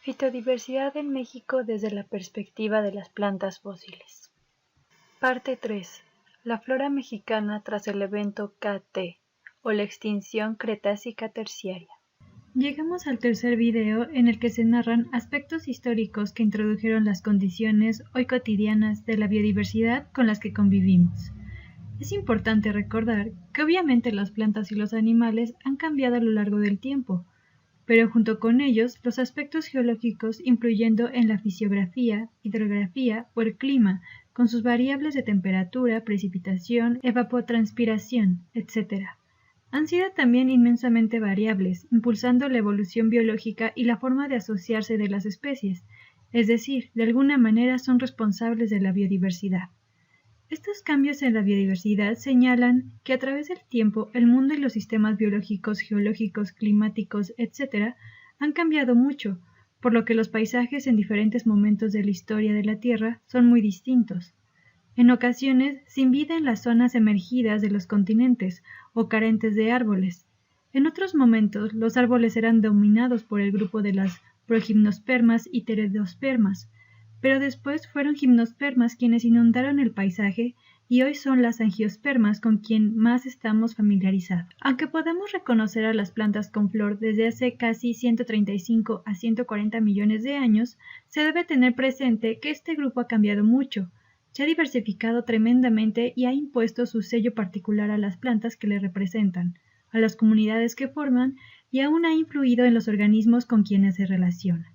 Fitodiversidad en México desde la perspectiva de las plantas fósiles. Parte 3. La flora mexicana tras el evento KT, o la extinción Cretácica terciaria. Llegamos al tercer video en el que se narran aspectos históricos que introdujeron las condiciones hoy cotidianas de la biodiversidad con las que convivimos. Es importante recordar que obviamente las plantas y los animales han cambiado a lo largo del tiempo, pero junto con ellos los aspectos geológicos influyendo en la fisiografía, hidrografía o el clima, con sus variables de temperatura, precipitación, evapotranspiración, etc. Han sido también inmensamente variables, impulsando la evolución biológica y la forma de asociarse de las especies, es decir, de alguna manera son responsables de la biodiversidad. Estos cambios en la biodiversidad señalan que a través del tiempo el mundo y los sistemas biológicos, geológicos, climáticos, etc. han cambiado mucho, por lo que los paisajes en diferentes momentos de la historia de la Tierra son muy distintos. En ocasiones, sin vida en las zonas emergidas de los continentes o carentes de árboles. En otros momentos, los árboles eran dominados por el grupo de las progimnospermas y pteridospermas, pero después fueron gimnospermas quienes inundaron el paisaje y hoy son las angiospermas con quien más estamos familiarizados. Aunque podemos reconocer a las plantas con flor desde hace casi 135 a 140 millones de años, se debe tener presente que este grupo ha cambiado mucho, se ha diversificado tremendamente y ha impuesto su sello particular a las plantas que le representan, a las comunidades que forman y aún ha influido en los organismos con quienes se relaciona.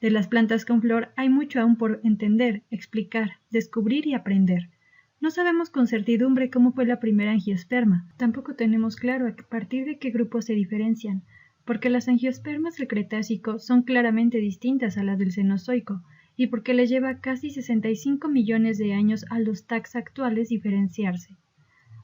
De las plantas con flor hay mucho aún por entender, explicar, descubrir y aprender. No sabemos con certidumbre cómo fue la primera angiosperma, tampoco tenemos claro a partir de qué grupos se diferencian, porque las angiospermas del Cretácico son claramente distintas a las del Cenozoico, y porque les lleva casi 65 millones de años a los taxa actuales diferenciarse.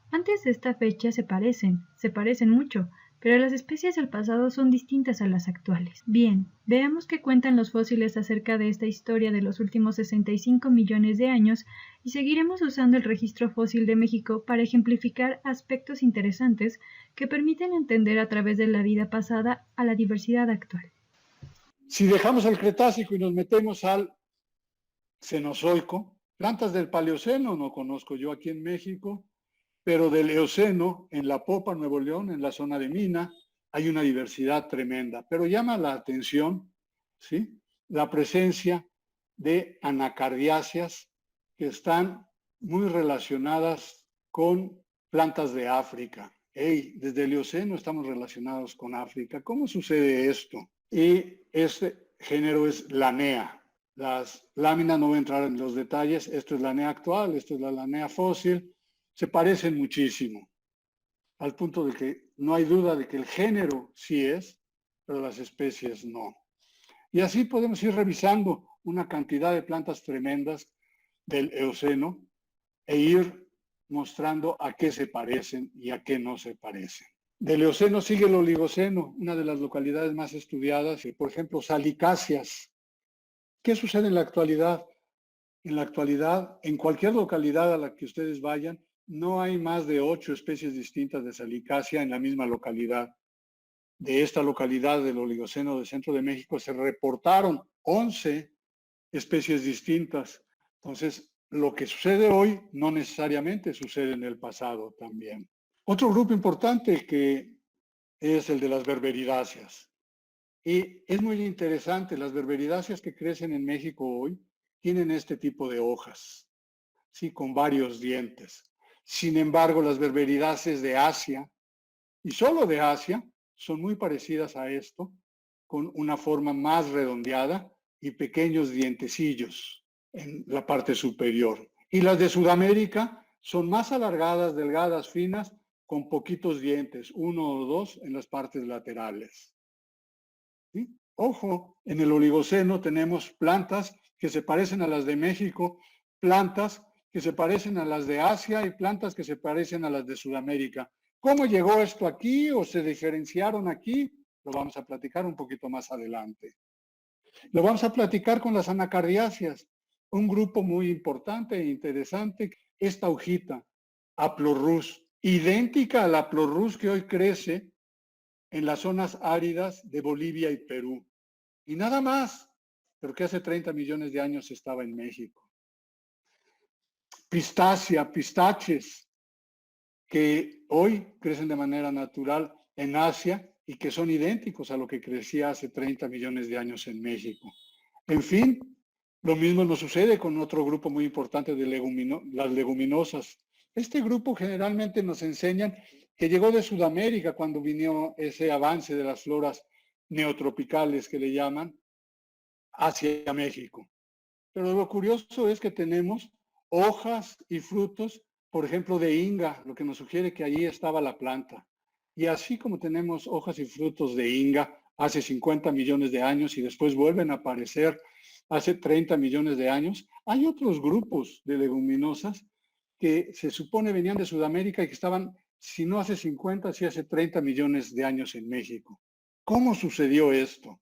Antes de esta fecha se parecen mucho, pero las especies del pasado son distintas a las actuales. Bien, veamos qué cuentan los fósiles acerca de esta historia de los últimos 65 millones de años y seguiremos usando el registro fósil de México para ejemplificar aspectos interesantes que permiten entender a través de la vida pasada a la diversidad actual. Si dejamos el Cretácico y nos metemos al Cenozoico, plantas del Paleoceno no conozco yo aquí en México, pero del Eoceno, en La Popa, Nuevo León, en la zona de Mina, hay una diversidad tremenda. Pero llama la atención, ¿sí?, la presencia de anacardiáceas que están muy relacionadas con plantas de África. Desde el Eoceno estamos relacionados con África. ¿Cómo sucede esto? Y este género es Lanea. Las láminas no voy a entrar en los detalles. Esto es Lanea actual, esto es la Lanea fósil. Se parecen muchísimo, al punto de que no hay duda de que el género sí es, pero las especies no. Y así podemos ir revisando una cantidad de plantas tremendas del Eoceno e ir mostrando a qué se parecen y a qué no se parecen. Del Eoceno sigue el Oligoceno, una de las localidades más estudiadas, por ejemplo, salicáceas. ¿Qué sucede en la actualidad? En la actualidad, en cualquier localidad a la que ustedes vayan, no hay más de 8 especies distintas de salicácea en la misma localidad. De esta localidad del Oligoceno del centro de México se reportaron 11 especies distintas. Entonces, lo que sucede hoy no necesariamente sucede en el pasado también. Otro grupo importante que es el de las berberidáceas. Y es muy interesante, las berberidáceas que crecen en México hoy tienen este tipo de hojas, ¿sí?, con varios dientes. Sin embargo, las berberidáceas de Asia, y solo de Asia, son muy parecidas a esto, con una forma más redondeada y pequeños dientecillos en la parte superior. Y las de Sudamérica son más alargadas, delgadas, finas, con poquitos dientes, 1 o 2 en las partes laterales. ¿Sí? Ojo, en el Oligoceno tenemos plantas que se parecen a las de México, plantas que se parecen a las de Asia y plantas que se parecen a las de Sudamérica. ¿Cómo llegó esto aquí o se diferenciaron aquí? Lo vamos a platicar un poquito más adelante. Lo vamos a platicar con las anacardiáceas, un grupo muy importante e interesante. Esta hojita, Aplorus, idéntica a la Aplorus que hoy crece en las zonas áridas de Bolivia y Perú. y nada más, pero que hace 30 millones de años estaba en México. Pistaches, que hoy crecen de manera natural en Asia y que son idénticos a lo que crecía hace 30 millones de años en México. En fin, lo mismo nos sucede con otro grupo muy importante de las leguminosas. Este grupo generalmente nos enseñan que llegó de Sudamérica cuando vino ese avance de las floras neotropicales que le llaman hacia México. Pero lo curioso es que tenemos hojas y frutos, por ejemplo, de Inga, lo que nos sugiere que allí estaba la planta. Y así como tenemos hojas y frutos de Inga hace 50 millones de años y después vuelven a aparecer hace 30 millones de años, hay otros grupos de leguminosas que se supone venían de Sudamérica y que estaban, si no hace 50, si hace 30 millones de años en México. ¿Cómo sucedió esto?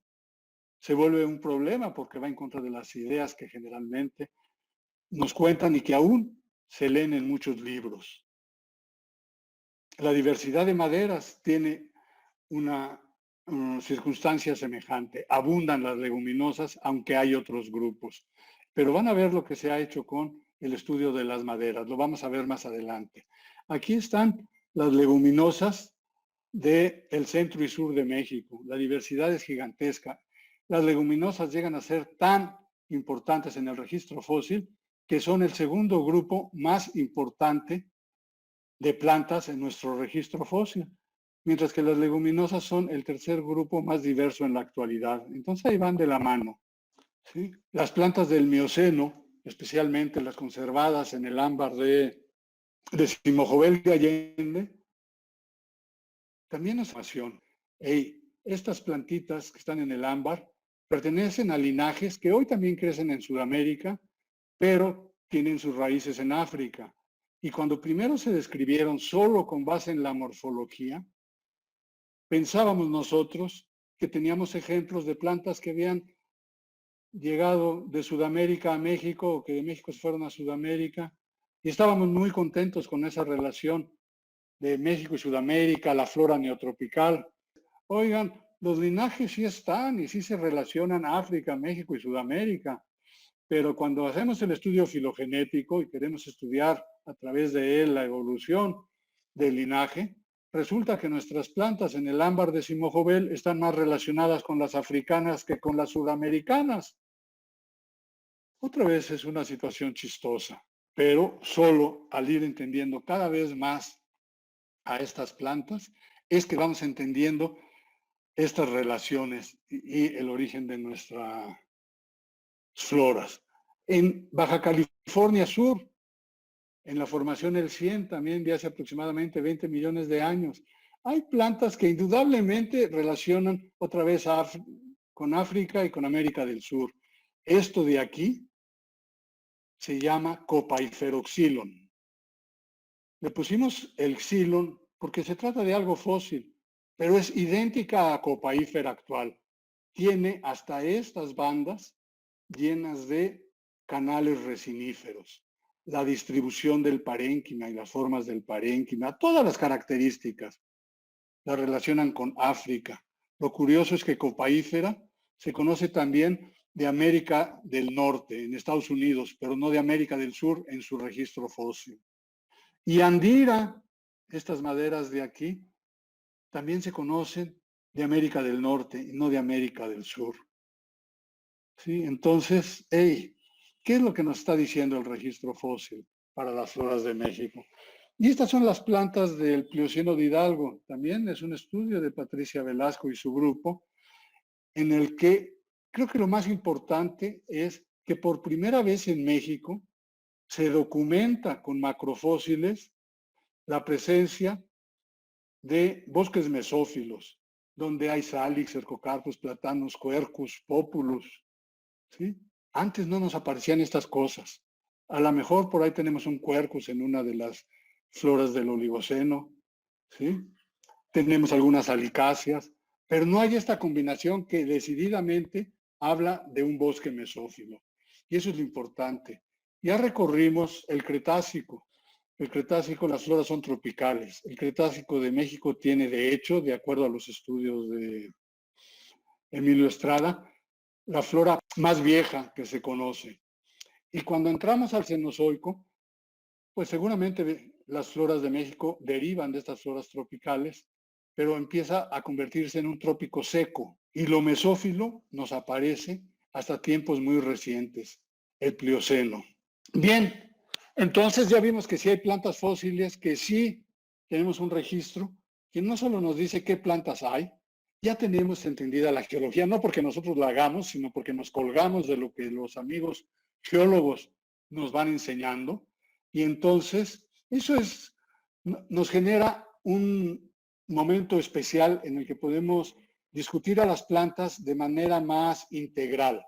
Se vuelve un problema porque va en contra de las ideas que generalmente nos cuentan y que aún se leen en muchos libros. La diversidad de maderas tiene una circunstancia semejante. Abundan las leguminosas, aunque hay otros grupos. Pero van a ver lo que se ha hecho con el estudio de las maderas. Lo vamos a ver más adelante. Aquí están las leguminosas del centro y sur de México. La diversidad es gigantesca. Las leguminosas llegan a ser tan importantes en el registro fósil que son el segundo grupo más importante de plantas en nuestro registro fósil, mientras que las leguminosas son el tercer grupo más diverso en la actualidad. Entonces ahí van de la mano. ¿Sí? Las plantas del Mioceno, especialmente las conservadas en el ámbar de Simojovel de Allende, también es formación. Estas plantitas que están en el ámbar pertenecen a linajes que hoy también crecen en Sudamérica, pero tienen sus raíces en África. Y cuando primero se describieron solo con base en la morfología, pensábamos nosotros que teníamos ejemplos de plantas que habían llegado de Sudamérica a México o que de México se fueron a Sudamérica y estábamos muy contentos con esa relación de México y Sudamérica, la flora neotropical. Oigan, los linajes sí están y sí se relacionan África, México y Sudamérica, pero cuando hacemos el estudio filogenético y queremos estudiar a través de él la evolución del linaje, resulta que nuestras plantas en el ámbar de Simojovel están más relacionadas con las africanas que con las sudamericanas. Otra vez es una situación chistosa, pero solo al ir entendiendo cada vez más a estas plantas es que vamos entendiendo estas relaciones y el origen de nuestras floras. En Baja California Sur, en la formación El 100, también de hace aproximadamente 20 millones de años, hay plantas que indudablemente relacionan otra vez con África y con América del Sur. Esto de aquí se llama Copaiferoxylon. Le pusimos el xylon porque se trata de algo fósil, pero es idéntica a Copaifer actual. Tiene hasta estas bandas llenas de canales resiníferos, la distribución del parénquima y las formas del parénquima, todas las características la relacionan con África. Lo curioso es que Copaiferá se conoce también de América del Norte, en Estados Unidos, pero no de América del Sur en su registro fósil. Y Andira, estas maderas de aquí, también se conocen de América del Norte y no de América del Sur. ¿Sí? Entonces, ¿qué es lo que nos está diciendo el registro fósil para las floras de México? Y estas son las plantas del Plioceno de Hidalgo. También es un estudio de Patricia Velasco y su grupo, en el que creo que lo más importante es que por primera vez en México se documenta con macrofósiles la presencia de bosques mesófilos, donde hay salix, cercocarpus, platanos, quercus, populus, ¿sí? Antes no nos aparecían estas cosas. A lo mejor por ahí tenemos un quercus en una de las floras del Oligoceno, ¿sí? Tenemos algunas salicáceas, pero no hay esta combinación que decididamente habla de un bosque mesófilo. Y eso es lo importante. Ya recorrimos el Cretácico. El Cretácico, las floras son tropicales. El Cretácico de México tiene, de hecho, de acuerdo a los estudios de Emilio Estrada, la flora más vieja que se conoce. Y cuando entramos al Cenozoico, pues seguramente las floras de México derivan de estas floras tropicales, pero empieza a convertirse en un trópico seco. Y lo mesófilo nos aparece hasta tiempos muy recientes, el Plioceno. Bien, entonces ya vimos que sí hay plantas fósiles, que sí tenemos un registro, que no solo nos dice qué plantas hay, ya tenemos entendida la geología, no porque nosotros la hagamos, sino porque nos colgamos de lo que los amigos geólogos nos van enseñando. Y entonces eso nos genera un momento especial en el que podemos discutir a las plantas de manera más integral.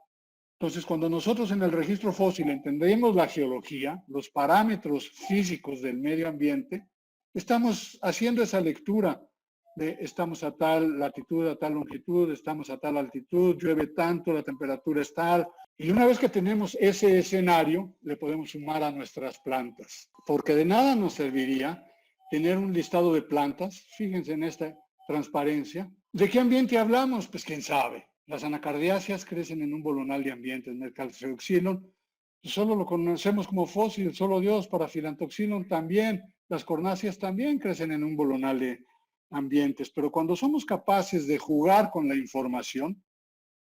Entonces, cuando nosotros en el registro fósil entendemos la geología, los parámetros físicos del medio ambiente, estamos haciendo esa lectura de estamos a tal latitud, a tal longitud, estamos a tal altitud, llueve tanto, la temperatura es tal. Y una vez que tenemos ese escenario, le podemos sumar a nuestras plantas, porque de nada nos serviría tener un listado de plantas, fíjense en esta transparencia. ¿De qué ambiente hablamos? Pues quién sabe. Las anacardiáceas crecen en un bolonal de ambientes. El calcioxilon solo lo conocemos como fósil, solo Dios. Para filantoxilon también. Las cornáceas también crecen en un bolonal de ambientes. Pero cuando somos capaces de jugar con la información,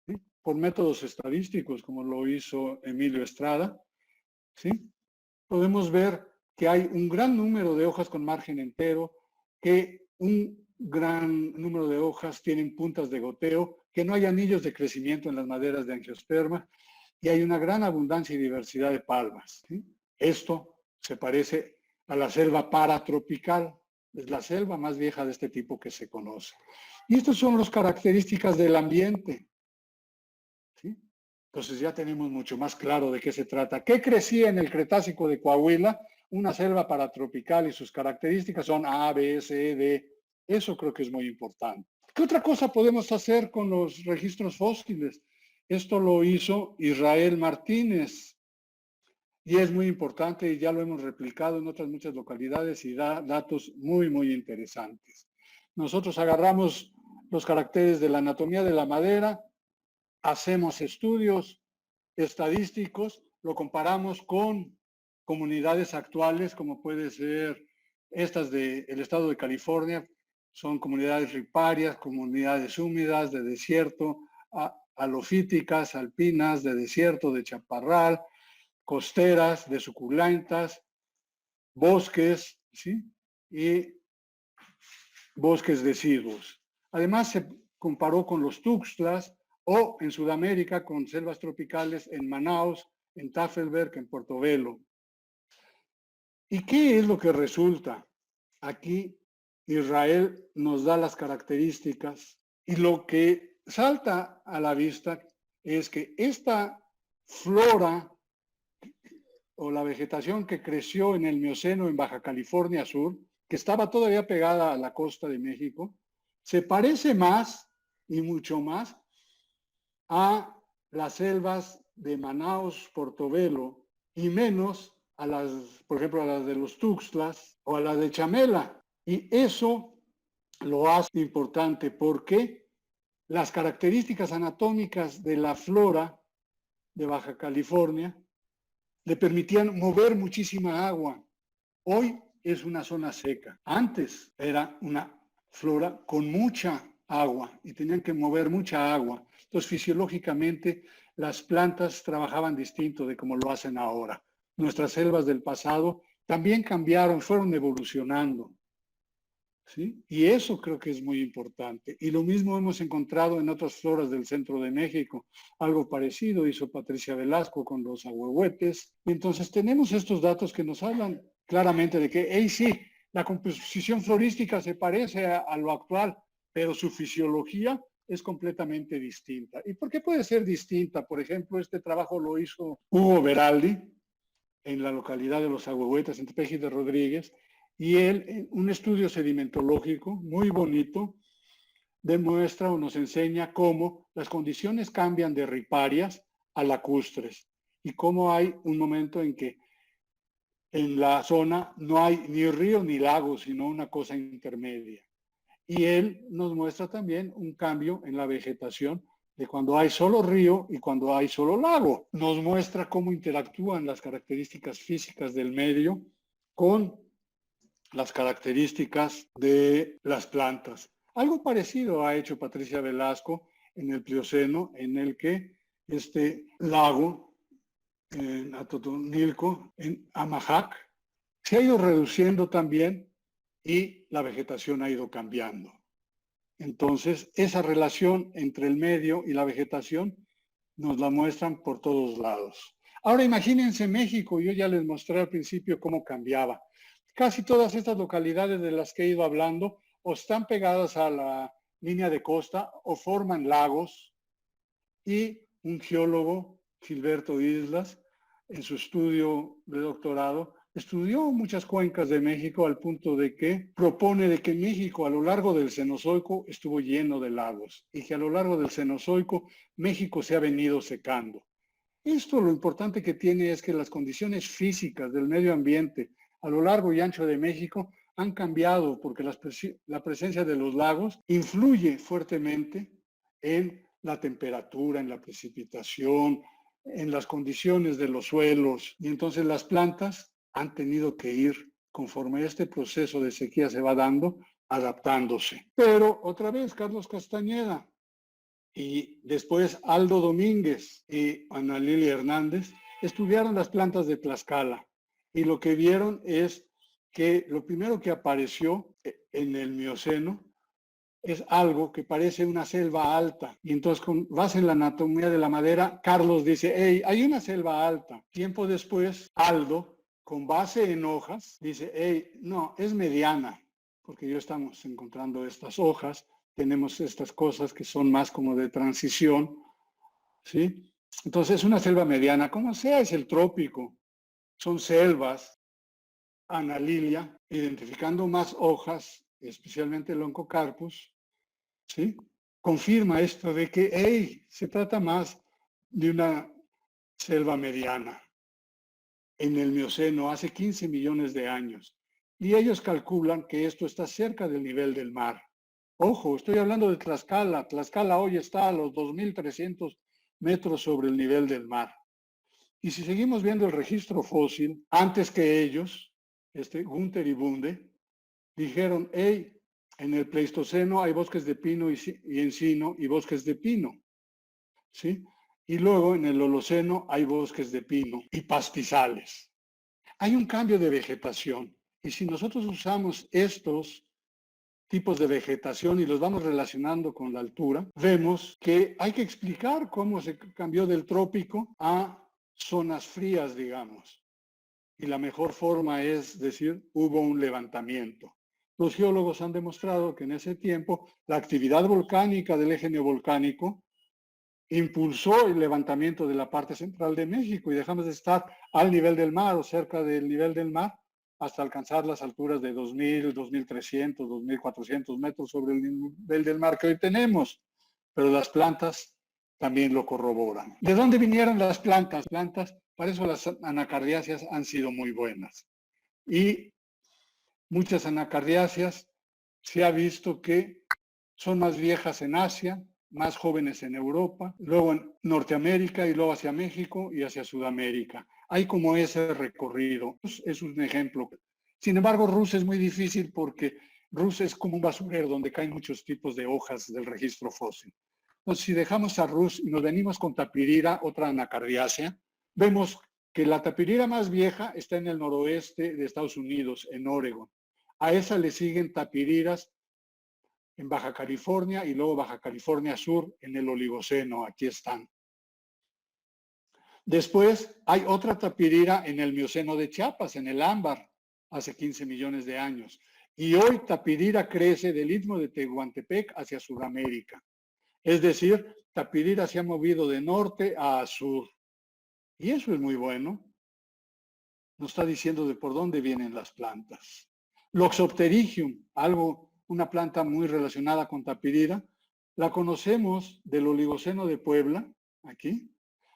¿sí?, por métodos estadísticos, como lo hizo Emilio Estrada, ¿sí?, podemos ver que hay un gran número de hojas con margen entero, que un gran número de hojas tienen puntas de goteo, que no hay anillos de crecimiento en las maderas de angiosperma y hay una gran abundancia y diversidad de palmas, ¿sí? Esto se parece a la selva paratropical, es la selva más vieja de este tipo que se conoce. Y estas son las características del ambiente, ¿sí? Entonces ya tenemos mucho más claro de qué se trata. ¿Qué crecía en el Cretácico de Coahuila? Una selva paratropical y sus características son A, B, C, D. Eso creo que es muy importante. ¿Qué otra cosa podemos hacer con los registros fósiles? Esto lo hizo Israel Martínez y es muy importante y ya lo hemos replicado en otras muchas localidades y da datos muy, muy interesantes. Nosotros agarramos los caracteres de la anatomía de la madera, hacemos estudios estadísticos, lo comparamos con comunidades actuales, como puede ser estas del estado de California, son comunidades riparias, comunidades húmedas, de desierto, halofíticas, alpinas, de desierto, de chaparral, costeras, de suculentas, bosques, ¿sí?, y bosques deciduos. Además, se comparó con los tuxtlas o en Sudamérica con selvas tropicales en Manaus, en Tafelberg, en Portobelo. ¿Y qué es lo que resulta? Aquí Israel nos da las características y lo que salta a la vista es que esta flora o la vegetación que creció en el Mioceno en Baja California Sur, que estaba todavía pegada a la costa de México, se parece más y mucho más a las selvas de Manaus, Portobelo, y menos a las, por ejemplo, a las de los Tuxtlas o a las de Chamela. Y eso lo hace importante porque las características anatómicas de la flora de Baja California le permitían mover muchísima agua. Hoy es una zona seca. Antes era una flora con mucha agua y tenían que mover mucha agua. Entonces, fisiológicamente, las plantas trabajaban distinto de como lo hacen ahora. Nuestras selvas del pasado también cambiaron, fueron evolucionando, ¿sí? Y eso creo que es muy importante. Y lo mismo hemos encontrado en otras floras del centro de México. Algo parecido hizo Patricia Velasco con los ahuehuetes. Y entonces tenemos estos datos que nos hablan claramente de que, hey, sí, la composición florística se parece a lo actual, pero su fisiología es completamente distinta. ¿Y por qué puede ser distinta? Por ejemplo, este trabajo lo hizo Hugo Veraldi en la localidad de Los Ahuehuetes, en Tepeji de Rodríguez, y él, un estudio sedimentológico muy bonito, demuestra o nos enseña cómo las condiciones cambian de riparias a lacustres y cómo hay un momento en que en la zona no hay ni río ni lago, sino una cosa intermedia. Y él nos muestra también un cambio en la vegetación de cuando hay solo río y cuando hay solo lago. Nos muestra cómo interactúan las características físicas del medio con las características de las plantas. Algo parecido ha hecho Patricia Velasco en el Plioceno, en el que este lago en Atotonilco, en Amajac, se ha ido reduciendo también y la vegetación ha ido cambiando. Entonces, esa relación entre el medio y la vegetación nos la muestran por todos lados. Ahora imagínense México, yo ya les mostré al principio cómo cambiaba. Casi todas estas localidades de las que he ido hablando o están pegadas a la línea de costa o forman lagos, y un geólogo, Gilberto Islas, en su estudio de doctorado, estudió muchas cuencas de México al punto de que propone de que México a lo largo del Cenozoico estuvo lleno de lagos y que a lo largo del Cenozoico México se ha venido secando. Esto lo importante que tiene es que las condiciones físicas del medio ambiente a lo largo y ancho de México han cambiado porque la presencia de los lagos influye fuertemente en la temperatura, en la precipitación, en las condiciones de los suelos. Y entonces las plantas han tenido que ir, conforme este proceso de sequía se va dando, adaptándose. Pero otra vez, Carlos Castañeda, y después Aldo Domínguez y Ana Lilia Hernández estudiaron las plantas de Tlaxcala y lo que vieron es que lo primero que apareció en el Mioceno es algo que parece una selva alta. Y entonces con base en la anatomía de la madera, Carlos dice, hey, hay una selva alta. Tiempo después, Aldo, con base en hojas, dice, hey, no, es mediana, porque ya estamos encontrando estas hojas, tenemos estas cosas que son más como de transición, ¿sí? Entonces es una selva mediana, como sea, es el trópico, son selvas. Ana Lilia, identificando más hojas, especialmente el Oncocarpus, ¿sí? Confirma esto de que, hey, se trata más de una selva mediana en el Mioceno hace 15 millones de años. Y ellos calculan que esto está cerca del nivel del mar. Ojo, estoy hablando de Tlaxcala. Tlaxcala hoy está a los 2.300 metros sobre el nivel del mar. Y si seguimos viendo el registro fósil, antes que ellos, Gunther y Bunde, dijeron, hey, en el Pleistoceno hay bosques de pino y encino y bosques de pino, ¿sí? Y luego en el Holoceno hay bosques de pino y pastizales. Hay un cambio de vegetación y si nosotros usamos estos tipos de vegetación y los vamos relacionando con la altura, vemos que hay que explicar cómo se cambió del trópico a zonas frías, digamos. Y la mejor forma es decir, hubo un levantamiento. Los geólogos han demostrado que en ese tiempo la actividad volcánica del eje neovolcánico impulsó el levantamiento de la parte central de México y dejamos de estar al nivel del mar o cerca del nivel del mar hasta alcanzar las alturas de 2.000, 2.300, 2.400 metros sobre el nivel del mar que hoy tenemos. Pero las plantas también lo corroboran. ¿De dónde vinieron las plantas? Para eso las anacardiáceas han sido muy buenas. Y muchas anacardiáceas se ha visto que son más viejas en Asia, más jóvenes en Europa, luego en Norteamérica y luego hacia México y hacia Sudamérica. Hay como ese recorrido. Es un ejemplo. Sin embargo, Rus es muy difícil porque Rus es como un basurero donde caen muchos tipos de hojas del registro fósil. Entonces, si dejamos a Rus y nos venimos con Tapirira, otra anacardiácea, vemos que la tapirira más vieja está en el noroeste de Estados Unidos, en Oregon. A esa le siguen tapiriras en Baja California y luego Baja California Sur en el Oligoceno. Aquí están. Después hay otra tapirira en el Mioceno de Chiapas, en el Ámbar, hace 15 millones de años. Y hoy tapirira crece del istmo de Tehuantepec hacia Sudamérica. Es decir, tapirira se ha movido de norte a sur. Y eso es muy bueno. Nos está diciendo de por dónde vienen las plantas. Loxopterygium, una planta muy relacionada con tapirira, la conocemos del Oligoceno de Puebla, aquí,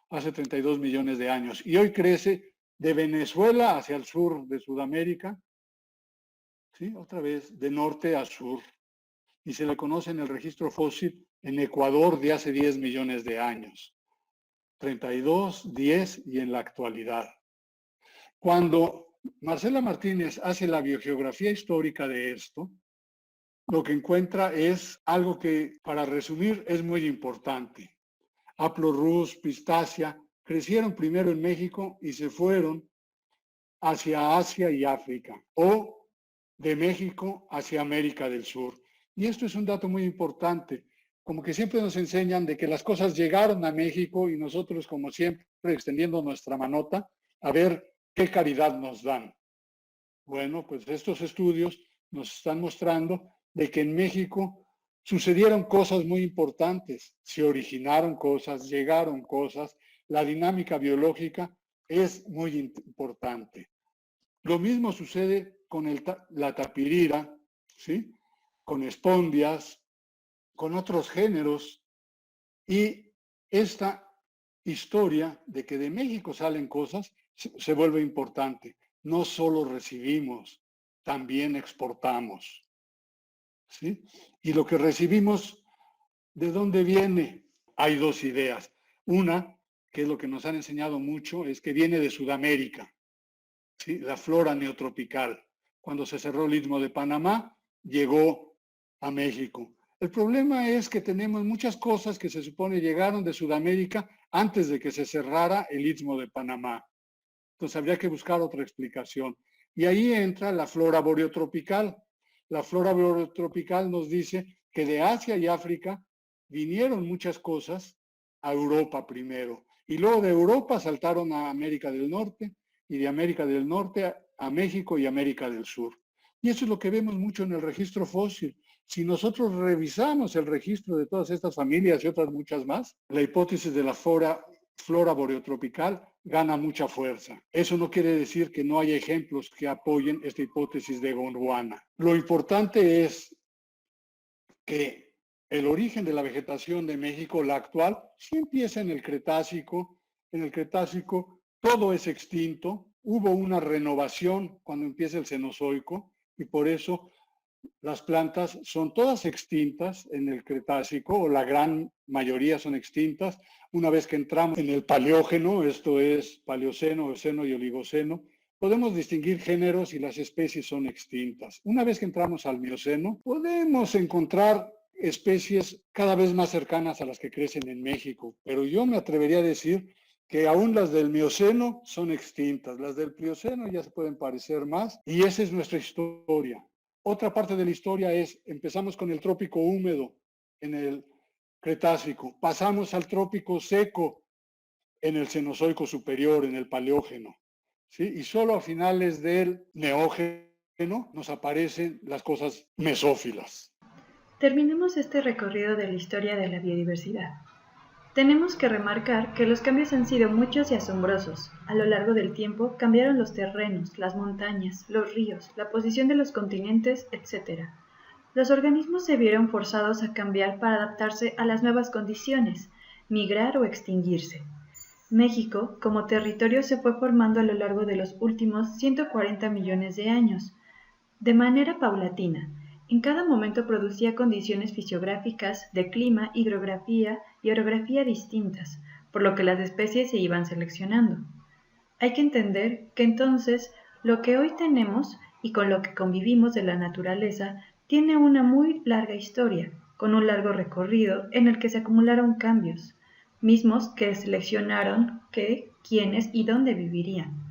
hace 32 millones de años. Y hoy crece de Venezuela hacia el sur de Sudamérica, ¿sí? Otra vez, de norte a sur. Y se le conoce en el registro fósil en Ecuador de hace 10 millones de años, 32, 10 y en la actualidad. Cuando Marcela Martínez hace la biogeografía histórica de esto, lo que encuentra es algo que, para resumir, es muy importante. Haplorhus, Pistacia, crecieron primero en México y se fueron hacia Asia y África, o de México hacia América del Sur. Y esto es un dato muy importante, como que siempre nos enseñan de que las cosas llegaron a México y nosotros, como siempre, extendiendo nuestra manota, a ver qué caridad nos dan. Bueno, pues estos estudios nos están mostrando de que en México sucedieron cosas muy importantes, se originaron cosas, llegaron cosas, la dinámica biológica es muy importante. Lo mismo sucede con la tapirira, ¿sí? Con espondias, con otros géneros, y esta historia de que de México salen cosas se vuelve importante. No solo recibimos, también exportamos, ¿sí? Y lo que recibimos, ¿de dónde viene? Hay dos ideas. Una, que es lo que nos han enseñado mucho, es que viene de Sudamérica, ¿sí? La flora neotropical. Cuando se cerró el Istmo de Panamá, llegó a México. El problema es que tenemos muchas cosas que se supone llegaron de Sudamérica antes de que se cerrara el Istmo de Panamá. Entonces habría que buscar otra explicación. Y ahí entra la flora boreotropical. La flora boreotropical nos dice que de Asia y África vinieron muchas cosas a Europa primero. Y luego de Europa saltaron a América del Norte y de América del Norte a México y América del Sur. Y eso es lo que vemos mucho en el registro fósil. Si nosotros revisamos el registro de todas estas familias y otras muchas más, la hipótesis de la flora boreotropical gana mucha fuerza. Eso no quiere decir que no haya ejemplos que apoyen esta hipótesis de Gondwana. Lo importante es que el origen de la vegetación de México, la actual, sí empieza en el Cretácico. En el Cretácico todo es extinto. Hubo una renovación cuando empieza el Cenozoico y por eso las plantas son todas extintas en el Cretácico, o la gran mayoría son extintas. Una vez que entramos en el Paleógeno, esto es Paleoceno, Eoceno y Oligoceno, podemos distinguir géneros y las especies son extintas. Una vez que entramos al Mioceno, podemos encontrar especies cada vez más cercanas a las que crecen en México, pero yo me atrevería a decir que aún las del Mioceno son extintas, las del Plioceno ya se pueden parecer más, y esa es nuestra historia. Otra parte de la historia es, empezamos con el trópico húmedo en el Cretácico, pasamos al trópico seco en el Cenozoico superior, en el Paleógeno, ¿sí? Y solo a finales del Neógeno nos aparecen las cosas mesófilas. Terminemos este recorrido de la historia de la biodiversidad. Tenemos que remarcar que los cambios han sido muchos y asombrosos. A lo largo del tiempo cambiaron los terrenos, las montañas, los ríos, la posición de los continentes, etc. Los organismos se vieron forzados a cambiar para adaptarse a las nuevas condiciones, migrar o extinguirse. México, como territorio, se fue formando a lo largo de los últimos 140 millones de años, de manera paulatina. En cada momento producía condiciones fisiográficas, de clima, hidrografía y orografía distintas, por lo que las especies se iban seleccionando. Hay que entender que entonces lo que hoy tenemos y con lo que convivimos de la naturaleza tiene una muy larga historia, con un largo recorrido en el que se acumularon cambios, mismos que seleccionaron qué, quiénes y dónde vivirían.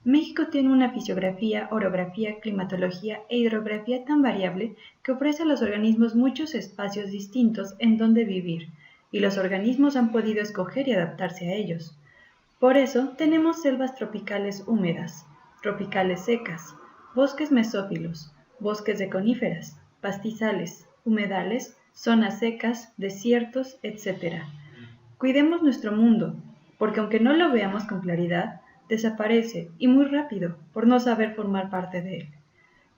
México tiene una fisiografía, orografía, climatología e hidrografía tan variable que ofrece a los organismos muchos espacios distintos en donde vivir, y los organismos han podido escoger y adaptarse a ellos. Por eso tenemos selvas tropicales húmedas, tropicales secas, bosques mesófilos, bosques de coníferas, pastizales, humedales, zonas secas, desiertos, etc. Cuidemos nuestro mundo, porque aunque no lo veamos con claridad, desaparece, y muy rápido, por no saber formar parte de él.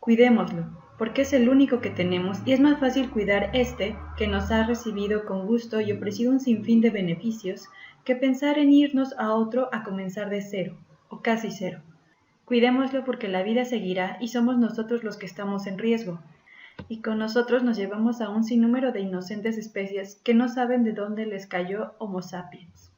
Cuidémoslo, porque es el único que tenemos y es más fácil cuidar este que nos ha recibido con gusto y ofrecido un sinfín de beneficios que pensar en irnos a otro a comenzar de cero, o casi cero. Cuidémoslo porque la vida seguirá y somos nosotros los que estamos en riesgo. y con nosotros nos llevamos a un sinnúmero de inocentes especies que no saben de dónde les cayó Homo sapiens.